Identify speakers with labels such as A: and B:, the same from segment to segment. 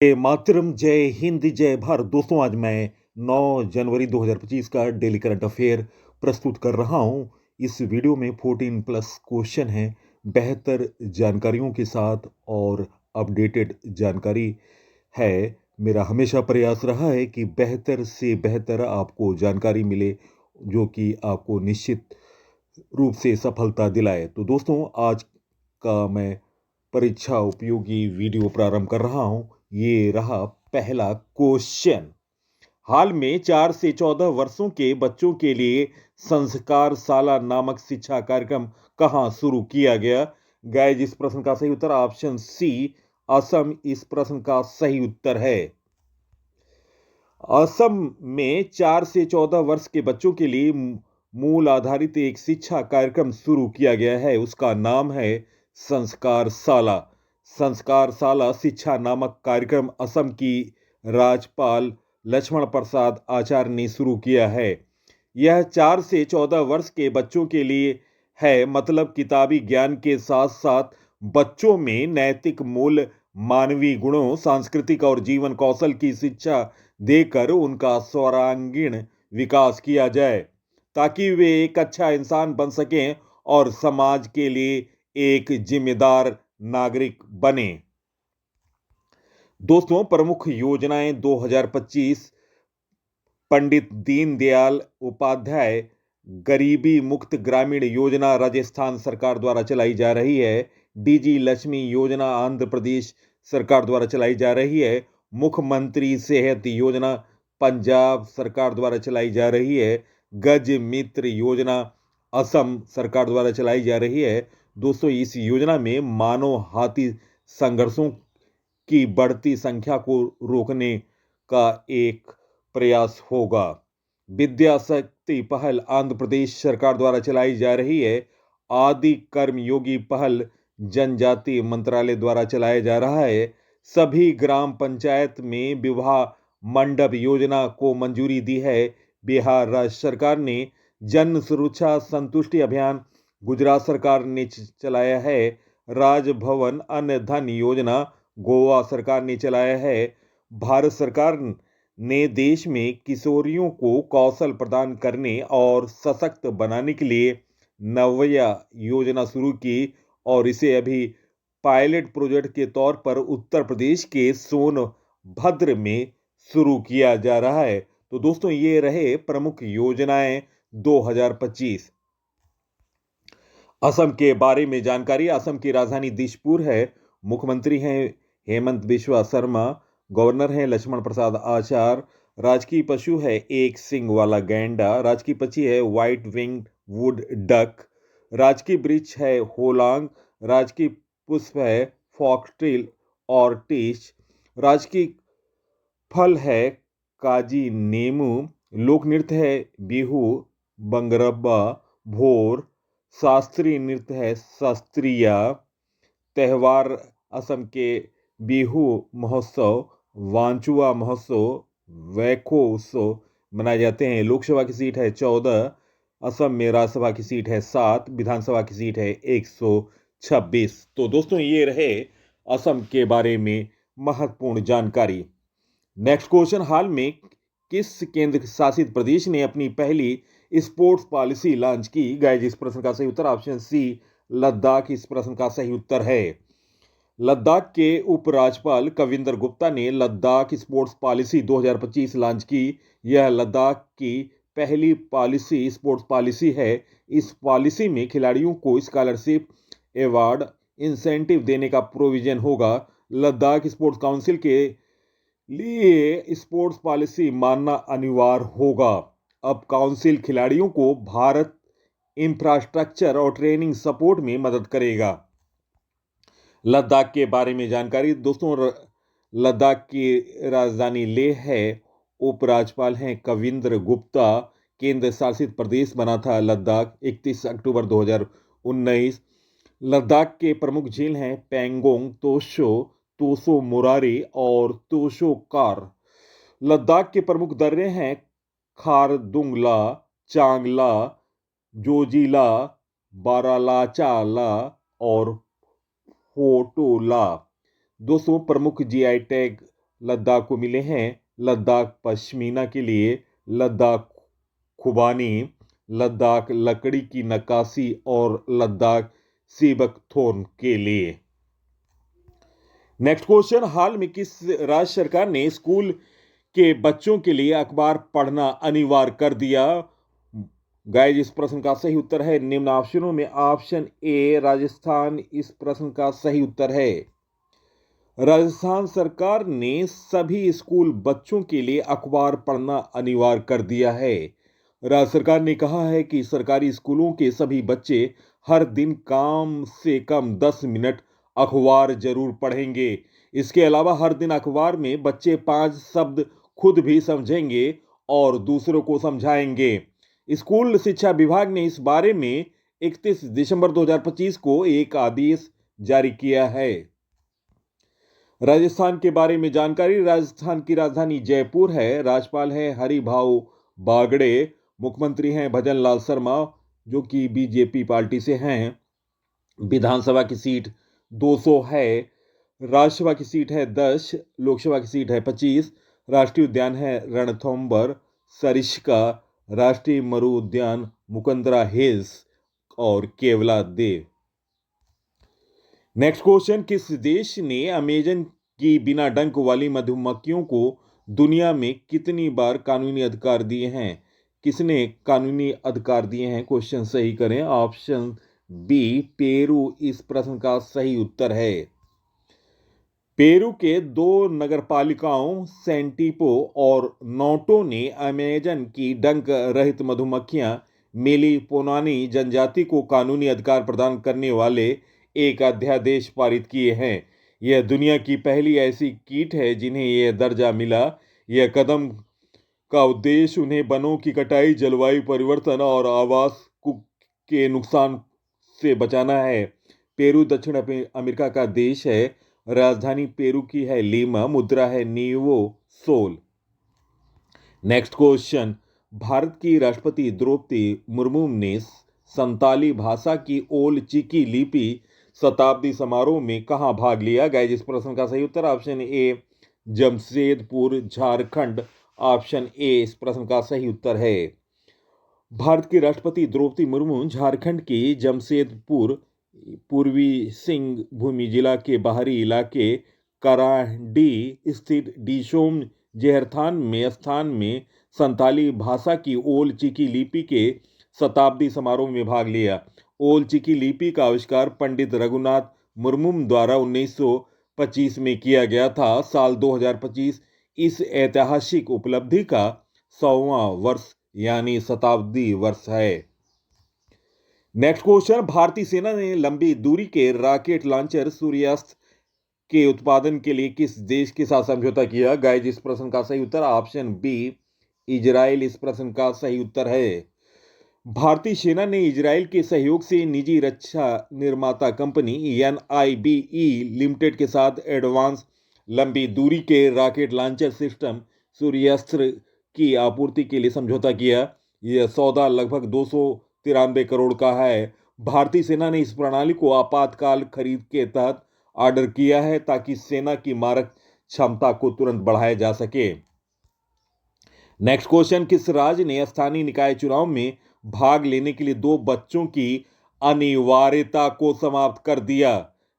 A: मातरम, जय हिंद, जय भारत। दोस्तों, आज मैं 9 जनवरी 2025 का डेली करंट अफेयर प्रस्तुत कर रहा हूं। इस वीडियो में 14 प्लस क्वेश्चन हैं, बेहतर जानकारियों के साथ और अपडेटेड जानकारी है। मेरा हमेशा प्रयास रहा है कि बेहतर से बेहतर आपको जानकारी मिले, जो कि आपको निश्चित रूप से सफलता दिलाए। तो दोस्तों, आज का मैं परीक्षा उपयोगी वीडियो प्रारंभ कर रहा हूं। ये रहा पहला क्वेश्चन। हाल में 4 से 14 वर्षों के बच्चों के लिए संस्कार शाला नामक शिक्षा कार्यक्रम कहां शुरू किया गया? गाइस, इस प्रश्न का सही उत्तर ऑप्शन सी, असम, इस प्रश्न का सही उत्तर है। असम में 4 से 14 वर्ष के बच्चों के लिए मूल आधारित एक शिक्षा कार्यक्रम शुरू किया गया है। उसका नाम है संस्कार शाला। संस्कार शाला शिक्षा नामक कार्यक्रम असम की राज्यपाल लक्ष्मण प्रसाद आचार्य ने शुरू किया है। यह 4 से 14 वर्ष के बच्चों के लिए है, मतलब किताबी ज्ञान के साथ साथ बच्चों में नैतिक मूल्य, मानवीय गुणों, सांस्कृतिक और जीवन कौशल की शिक्षा देकर उनका सर्वांगीण विकास किया जाए, ताकि वे एक अच्छा इंसान बन सकें और समाज के लिए एक जिम्मेदार नागरिक बने। दोस्तों, प्रमुख योजनाएं 2025: पंडित दीनदयाल उपाध्याय गरीबी मुक्त ग्रामीण योजना राजस्थान सरकार द्वारा चलाई जा रही है। डीजी लक्ष्मी योजना आंध्र प्रदेश सरकार द्वारा चलाई जा रही है। मुख्यमंत्री सेहत योजना पंजाब सरकार द्वारा चलाई जा रही है। गज मित्र योजना असम सरकार द्वारा चलाई जा रही है। दोस्तों, इस योजना में मानव हाथी संघर्षों की बढ़ती संख्या को रोकने का एक प्रयास होगा। विद्या शक्ति पहल आंध्र प्रदेश सरकार द्वारा चलाई जा रही है। आदि कर्मयोगी पहल जनजाति मंत्रालय द्वारा चलाया जा रहा है। सभी ग्राम पंचायत में विवाह मंडप योजना को मंजूरी दी है। बिहार राज्य सरकार ने जन सुरक्षा संतुष्टि अभियान गुजरात सरकार ने चलाया है। राजभवन अन्न धन योजना गोवा सरकार ने चलाया है। भारत सरकार ने देश में किशोरियों को कौशल प्रदान करने और सशक्त बनाने के लिए नव्या योजना शुरू की और इसे अभी पायलट प्रोजेक्ट के तौर पर उत्तर प्रदेश के सोनभद्र में शुरू किया जा रहा है। तो दोस्तों, ये रहे प्रमुख योजनाएं 2025। असम के बारे में जानकारी। असम की राजधानी दिसपुर है। मुख्यमंत्री हैं हेमंत बिस्वा शर्मा। गवर्नर हैं लक्ष्मण प्रसाद आचार्य। राजकीय पशु है एक सींग वाला गैंडा। राजकीय पक्षी है व्हाइट विंग्ड वुड डक। राजकीय वृक्ष है होलांग। राजकीय पुष्प है फॉक्सटेल ऑर्टिच। राजकीय फल है काजी नीमू। लोक नृत्य है बिहू, बंगरब्बा, भोर। शास्त्रीय नृत्य है शास्त्रीय। त्यौहार असम के बिहू महोत्सव, वांचुआ महोत्सव, वैखो उत्सव मनाए जाते हैं। लोकसभा की सीट है 14। असम में राज्यसभा की सीट है 7। विधानसभा की सीट है 126। तो दोस्तों, ये रहे असम के बारे में महत्वपूर्ण जानकारी। Next question. हाल में किस केंद्र शासित प्रदेश ने अपनी पहली स्पोर्ट्स पॉलिसी लॉन्च की? गाइस, इस प्रश्न का सही उत्तर ऑप्शन सी, लद्दाख, इस प्रश्न का सही उत्तर है। लद्दाख के उपराज्यपाल कविंदर गुप्ता ने लद्दाख स्पोर्ट्स पॉलिसी 2025 लॉन्च की। यह लद्दाख की पहली पॉलिसी स्पोर्ट्स पॉलिसी है। इस पॉलिसी में खिलाड़ियों को स्कॉलरशिप, अवार्ड, इंसेंटिव देने का प्रोविजन होगा। लद्दाख स्पोर्ट्स काउंसिल के लिए स्पोर्ट्स पॉलिसी मानना अनिवार्य होगा। अब काउंसिल खिलाड़ियों को भारत इंफ्रास्ट्रक्चर और ट्रेनिंग सपोर्ट में मदद करेगा। लद्दाख के बारे में जानकारी। दोस्तों, लद्दाख की राजधानी लेह है। उपराज्यपाल हैं कविंद्र गुप्ता। केंद्र शासित प्रदेश बना था लद्दाख 31 अक्टूबर 2019। लद्दाख के प्रमुख झील हैं पेंगोंग, तोशो, तोशो मोरारी और तोशो कार। लद्दाख के प्रमुख दर्रे हैं खारदुंगला, चांगला, जोजिला, बारालाचाला और फोटोला। 200 प्रमुख जीआई टैग लद्दाख को मिले हैं लद्दाख पश्मीना के लिए, लद्दाख खुबानी, लद्दाख लकड़ी की नक्काशी और लद्दाख सीबकथोर्न के लिए। नेक्स्ट क्वेश्चन, हाल में किस राज्य सरकार ने स्कूल के बच्चों के लिए अखबार पढ़ना अनिवार्य कर दिया? गाइस, इस प्रश्न का सही उत्तर है निम्न ऑप्शनों में ऑप्शन ए राजस्थान इस प्रश्न का सही उत्तर है। राजस्थान सरकार ने सभी स्कूल बच्चों के लिए अखबार पढ़ना अनिवार्य कर दिया है। राज्य सरकार ने कहा है कि सरकारी स्कूलों के सभी बच्चे हर दिन कम से कम 10 मिनट अखबार जरूर पढ़ेंगे। इसके अलावा हर दिन अखबार में बच्चे 5 शब्द खुद भी समझेंगे और दूसरों को समझाएंगे। स्कूल शिक्षा विभाग ने इस बारे में 31 दिसंबर 2025 को एक आदेश जारी किया है। राजस्थान के बारे में जानकारी, राजस्थान की राजधानी जयपुर है, राज्यपाल है हरिभाऊ बागड़े, मुख्यमंत्री हैं भजन लाल शर्मा जो कि बीजेपी पार्टी से हैं, विधानसभा की सीट 200 है, राज्यसभा की सीट है 10, लोकसभा की सीट है 25, राष्ट्रीय उद्यान है रणथंभौर सरिस्का, राष्ट्रीय मरु उद्यान मुकंदरा हिल्स और केवला देव। नेक्स्ट क्वेश्चन, किस देश ने अमेजन की बिना डंक वाली मधुमक्खियों को दुनिया में कितनी बार कानूनी अधिकार दिए हैं? किसने कानूनी अधिकार दिए हैं? क्वेश्चन सही करें। ऑप्शन बी पेरू इस प्रश्न का सही उत्तर है। पेरू के 2 नगरपालिकाओं सेंटिपो और नोटो ने अमेजन की डंक रहित मधुमक्खियां मेलीपोनानी जनजाति को कानूनी अधिकार प्रदान करने वाले एक अध्यादेश पारित किए हैं। यह दुनिया की पहली ऐसी कीट है जिन्हें यह दर्जा मिला। यह कदम का उद्देश्य उन्हें वनों की कटाई, जलवायु परिवर्तन और आवास के नुकसान से बचाना है। पेरू दक्षिण अमेरिका का देश है। राजधानी पेरू की है लीमा, मुद्रा है नीवो सोल। नेक्स्ट क्वेश्चन, भारत की राष्ट्रपति द्रौपदी मुर्मू ने संताली भाषा की ओल चिकी लिपि शताब्दी समारोह में कहां भाग लिया? गाइस, इस प्रश्न का सही उत्तर option A Jamshedpur Jharkhand. Option A इस प्रश्न का सही उत्तर है। भारत की राष्ट्रपति द्रौपदी मुर्मू झारखंड की जमशेदपुर पूर्वी सिंहभूम जिला के बाहरी इलाके कराडी स्थित डिशोम जेहरथान स्थान में संताली भाषा की ओल चिकी लिपि के शताब्दी समारोह में भाग लिया। ओल चिकी लिपि का आविष्कार पंडित रघुनाथ मुर्मू द्वारा 1925 में किया गया था। साल 2025 इस ऐतिहासिक उपलब्धि का 100वां वर्ष यानी शताब्दी वर्ष है। नेक्स्ट क्वेश्चन, भारतीय सेना ने लंबी दूरी के रॉकेट लॉन्चर सूर्यास्त्र के उत्पादन के लिए किस देश के साथ समझौता किया? गाइस, इस प्रश्न का सही उत्तर ऑप्शन बी इजराइल इस प्रश्न का सही उत्तर है। भारतीय सेना ने इजराइल के सहयोग से निजी रक्षा निर्माता कंपनी NIBE लिमिटेड के साथ एडवांस लंबी दूरी के रॉकेट लॉन्चर सिस्टम सूर्यास्त्र की आपूर्ति के लिए समझौता किया। यह सौदा लगभग 293 करोड़ का है। भारतीय सेना ने इस प्रणाली को आपातकाल खरीद के तहत ऑर्डर किया है ताकि सेना की मारक क्षमता को तुरंत बढ़ाया जा सके। नेक्स्ट क्वेश्चन, किस राज्य ने स्थानीय निकाय चुनाव में भाग लेने के लिए 2 बच्चों की अनिवार्यता को समाप्त कर दिया?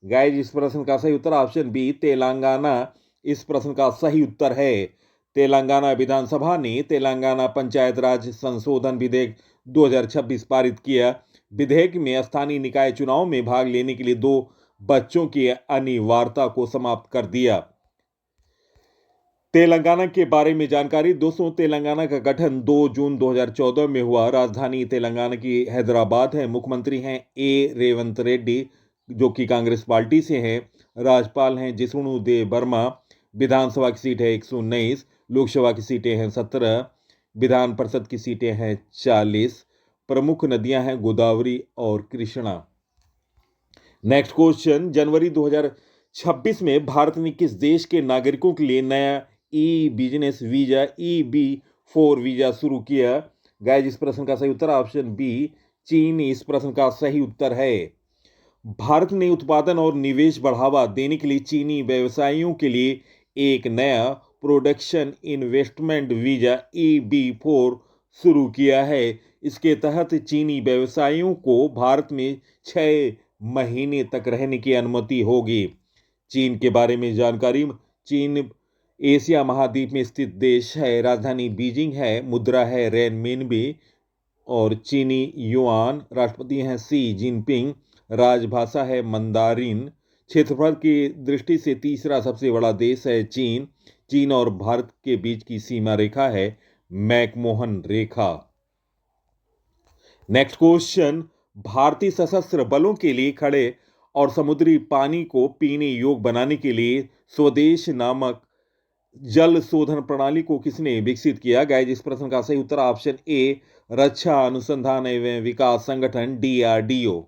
A: गाइस, इस प्रश्न का सही उत्तर ऑप्शन बी तेलंगाना इस प्रश्न का सही उत्तर है। तेलंगाना विधानसभा ने तेलंगाना पंचायत राज संशोधन विधेयक 2026 पारित किया। विधेयक में स्थानीय निकाय चुनाव में भाग लेने के लिए 2 बच्चों की अनिवार्यता को समाप्त कर दिया। तेलंगाना के बारे में जानकारी, दोस्तों तेलंगाना का गठन 2 जून 2014 में हुआ। राजधानी तेलंगाना की हैदराबाद है। मुख्यमंत्री हैं रेवंत रेड्डी जो कि कांग्रेस पार्टी से हैं। राज्यपाल हैं जिष्णु देव वर्मा। विधानसभा की सीट है 119, लोकसभा की सीटें हैं 17, विधान परिषद की सीटें हैं 40। प्रमुख नदियां हैं गोदावरी और कृष्णा। नेक्स्ट क्वेश्चन, जनवरी 2026 में भारत ने किस देश के नागरिकों के लिए नया बिजनेस वीजा EB4 वीजा शुरू किया? गाइस, इस प्रश्न का सही उत्तर ऑप्शन बी चीन इस प्रश्न का सही उत्तर है। भारत ने उत्पादन और निवेश बढ़ावा देने के लिए चीनी व्यवसायियों के लिए एक नया प्रोडक्शन इन्वेस्टमेंट वीजा EB4 शुरू किया है। इसके तहत चीनी व्यवसायियों को भारत में 6 महीने तक रहने की अनुमति होगी। चीन के बारे में जानकारी। चीन एशिया महाद्वीप में स्थित देश है। राजधानी बीजिंग है। मुद्रा है रेनमिनबी और चीनी युआन। राष्ट्रपति हैं शी जिनपिंग। राजभाषा है मंदारिन। क्षेत्रफल की दृष्टि से तीसरा सबसे बड़ा देश है चीन। चीन और भारत के बीच की सीमा रेखा है मैकमोहन रेखा। Next question. भारतीय सशस्त्र बलों के लिए खड़े और समुद्री पानी को पीने योग्य बनाने के लिए स्वदेश नामक जल शोधन प्रणाली को किसने विकसित किया? गाइस, इस प्रश्न का सही उत्तर ऑप्शन ए रक्षा अनुसंधान एवं विकास संगठन DRDO।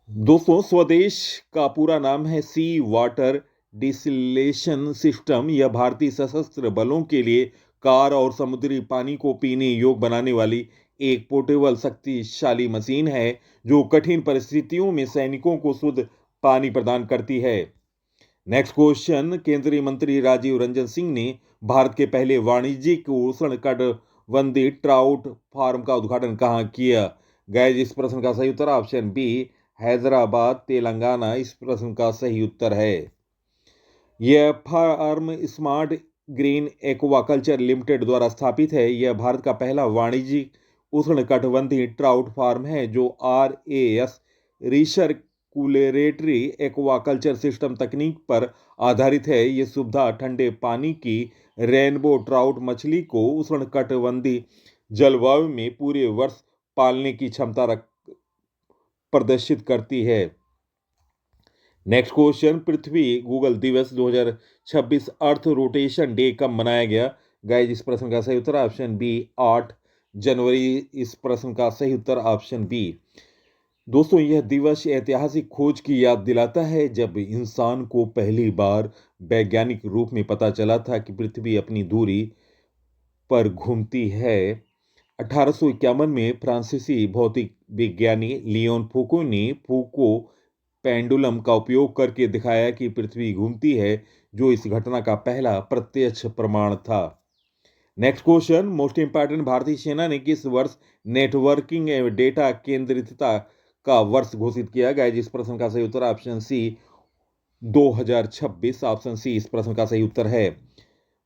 A: दोस्तों, स्वदेश का पूरा नाम है सी वाटर डिसलेशन सिस्टम। यह भारतीय सशस्त्र बलों के लिए कार और समुद्री पानी को पीने योग्य बनाने वाली एक पोर्टेबल शक्तिशाली मशीन है जो कठिन परिस्थितियों में सैनिकों को शुद्ध पानी प्रदान करती है। Next question. केंद्रीय मंत्री राजीव रंजन सिंह ने भारत के पहले वाणिज्यिक उष्णकटिबंधीय ट्राउट फार्म का उद्घाटन कहाँ किया? गाइस, इस प्रश्न का सही उत्तर ऑप्शन बी हैदराबाद तेलंगाना। इस प्रश्न का सही उत्तर है। यह farm smart green aquaculture limited द्वारा स्थापित है। यह भारत का पहला वाणिज्यिक उष्णकटिबंधीय ट्राउट फार्म है जो RAS रिसर्कुलेटरी एक्वाकल्चर सिस्टम तकनीक पर आधारित है। यह सुविधा ठंडे पानी की रेनबो ट्राउट मछली को उष्णकटिबंधीय जलवायु में पूरे वर्ष पालने की क्षमता प्रदर्शित करती है। Next question. पृथ्वी गूगल दिवस 2026 अर्थ रोटेशन डे कब मनाया गया? गाइस, इस प्रश्न का सही उत्तर ऑप्शन बी 8 जनवरी। इस प्रश्न का सही उत्तर ऑप्शन बी। दोस्तों, यह दिवस ऐतिहासिक खोज की याद दिलाता है जब इंसान को पहली बार वैज्ञानिक रूप में पता चला था कि पृथ्वी अपनी धुरी पर घूमती है। 1851 में फ्रांसीसी भौतिक विज्ञानी लियोन फूको ने फूको पेंडुलम का उपयोग करके दिखाया कि पृथ्वी घूमती है, जो इस घटना का पहला प्रत्यक्ष प्रमाण था। Next question. Most important. भारतीय सेना ने किस वर्ष नेटवर्किंग एवं डेटा केंद्रितता का वर्ष घोषित किया? गाइस, इस प्रश्न का सही उत्तर ऑप्शन सी 2026। ऑप्शन सी इस प्रश्न का सही उत्तर है।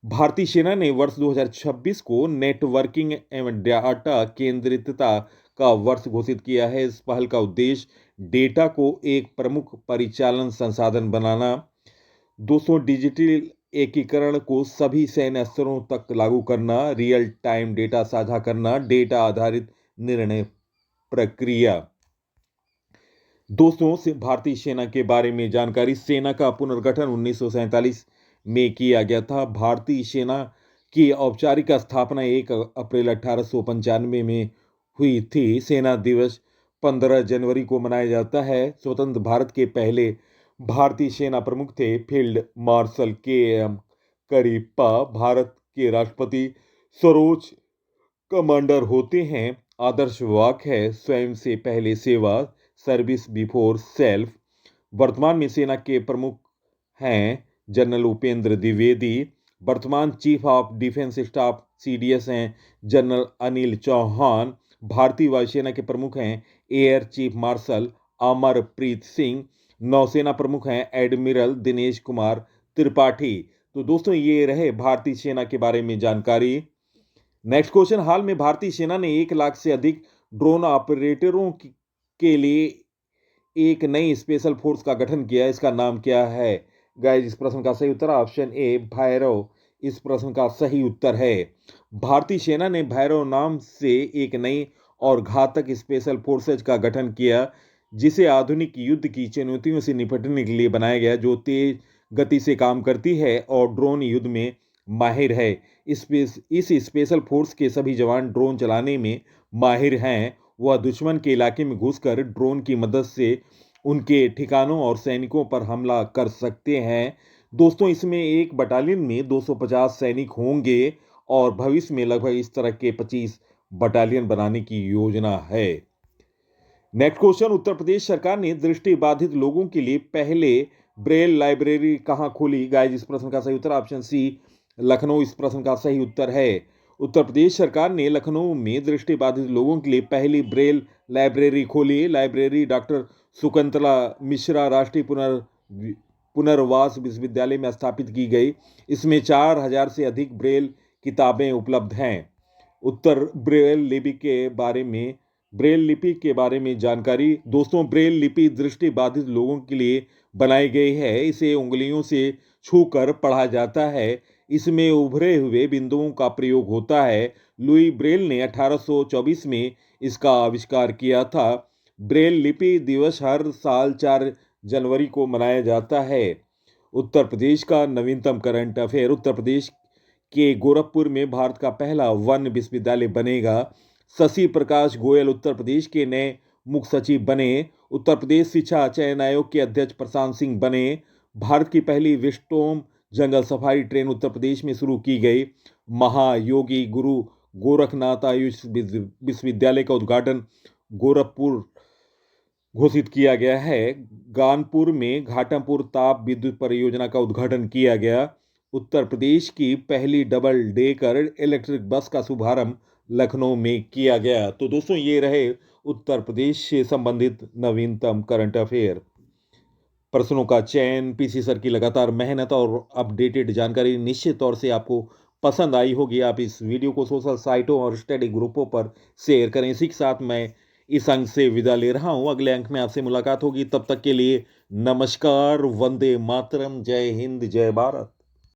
A: भारतीय सेना ने वर्ष 2026 को नेटवर्किंग एवं डाटा केंद्रितता का वर्ष घोषित किया है। इस पहल का उद्देश्य डेटा को एक प्रमुख परिचालन संसाधन बनाना। दोस्तों, डिजिटल एकीकरण को सभी सैन्य स्तरों तक लागू करना, रियल टाइम डेटा साझा करना, डेटा आधारित निर्णय प्रक्रिया। दोस्तों, भारतीय सेना के बारे में जानकारी। सेना का पुनर्गठन 1947 में किया गया था। भारतीय सेना की औपचारिक स्थापना 1 अप्रैल 1895 में हुई थी। सेना दिवस 15 जनवरी को मनाया जाता है। स्वतंत्र भारत के पहले भारतीय सेना प्रमुख थे field marshal KM Cariappa. Bharat के राष्ट्रपति सर्वोच्च कमांडर होते हैं। आदर्श वाक्य है स्वयं से पहले सेवा, सर्विस बिफोर सेल्फ। वर्तमान में सेना के प्रमुख हैं जनरल उपेंद्र द्विवेदी। वर्तमान chief of defence staff CDS हैं जनरल अनिल चौहान। भारतीय वायुसेना के प्रमुख हैं air chief marshal Amarpreet Singh. नौसेना प्रमुख हैं एडमिरल दिनेश कुमार त्रिपाठी। तो दोस्तों, ये रहे भारतीय सेना के बारे में जानकारी। Next question. हाल में भारतीय सेना ने 1 लाख से अधिक ड्रोन ऑपरेटरों के लिए एक नई स्पेशल फोर्स का गठन किया। इसका नाम क्या है? गाइस, इस प्रश्न का सही उत्तर ऑप्शन ए भैरव। इस प्रश्न का सही उत्तर है। भारतीय सेना ने भैरव नाम से एक नई और घातक स्पेशल फोर्सेज का गठन किया, जिसे आधुनिक युद्ध की चुनौतियों से निपटने के लिए बनाया गया, जो तेज गति से काम करती है और ड्रोन युद्ध में माहिर है। इस स्पेशल फोर्स के सभी जवान ड्रोन चलाने में माहिर हैं। वह दुश्मन के इलाके में घुसकर ड्रोन की मदद से उनके ठिकानों और सैनिकों पर हमला कर सकते हैं। दोस्तों, इसमें एक बटालियन में 250 सैनिक होंगे और भविष्य में लगभग इस तरह के 25 बटालियन बनाने की योजना है। Next question. उत्तर प्रदेश सरकार ने दृष्टिबाधित लोगों के लिए पहले ब्रेल लाइब्रेरी कहाँ खोली गाइस? इस प्रश्न का सही उत्तर ऑप्शन सी लखनऊ इस प्रश्न का सही उत्तर है। उत्तर प्रदेश सरकार ने लखनऊ में दृष्टिबाधित लोगों के लिए पहली ब्रेल लाइब्रेरी खोली। लाइब्रेरी डॉक्टर सुकंतला मिश्रा राष्ट्रीय पुनर्वास विश्वविद्यालय में स्थापित की गई। इसमें 4000 से अधिक ब्रेल किताबें उपलब्ध हैं। उत्तर ब्रेल लिपि के बारे में जानकारी। दोस्तों, ब्रेल लिपि दृष्टिबाधित लोगों के लिए बनाई गई है। इसे उंगलियों से छूकर पढ़ा जाता है। इसमें उभरे हुए बिंदुओं का प्रयोग होता है। लुई ब्रेल ने 1824 में इसका आविष्कार किया था। ब्रेल लिपि दिवस हर साल 4 जनवरी को मनाया जाता है। उत्तर प्रदेश का नवीनतम करंट अफेयर। उत्तर प्रदेश के गोरखपुर में भारत का पहला वन विश्वविद्यालय बनेगा। शशि प्रकाश गोयल उत्तर प्रदेश के नए मुख्य सचिव बने। उत्तर प्रदेश शिक्षा चयन आयोग के अध्यक्ष प्रशांत सिंह बने। भारत की पहली विस्टोम जंगल सफारी ट्रेन उत्तर प्रदेश में शुरू की गई। महायोगी गुरु गोरखनाथ आयुष विश्वविद्यालय का उद्घाटन गोरखपुर घोषित किया गया है। कानपुर में घाटमपुर ताप विद्युत परियोजना का उद्घाटन किया गया। उत्तर प्रदेश की पहली डबल डेकर इलेक्ट्रिक बस का शुभारंभ लखनऊ में किया गया। तो दोस्तों, ये रहे उत्तर प्रदेश से संबंधित नवीनतम करंट अफेयर। प्रश्नों का चयन, पीसी सर की लगातार मेहनत और अपडेटेड जानकारी निश्चित तौर से आपको पसंद आई होगी। आप इस वीडियो को सोशल साइटों और स्टडी ग्रुपों पर शेयर करें। इसी के साथ मैं इस अंक से विदा ले रहा हूं। अगले अंक में आपसे मुलाकात होगी। तब तक के लिए नमस्कार, वंदे मातरम, जय हिंद, जय भारत।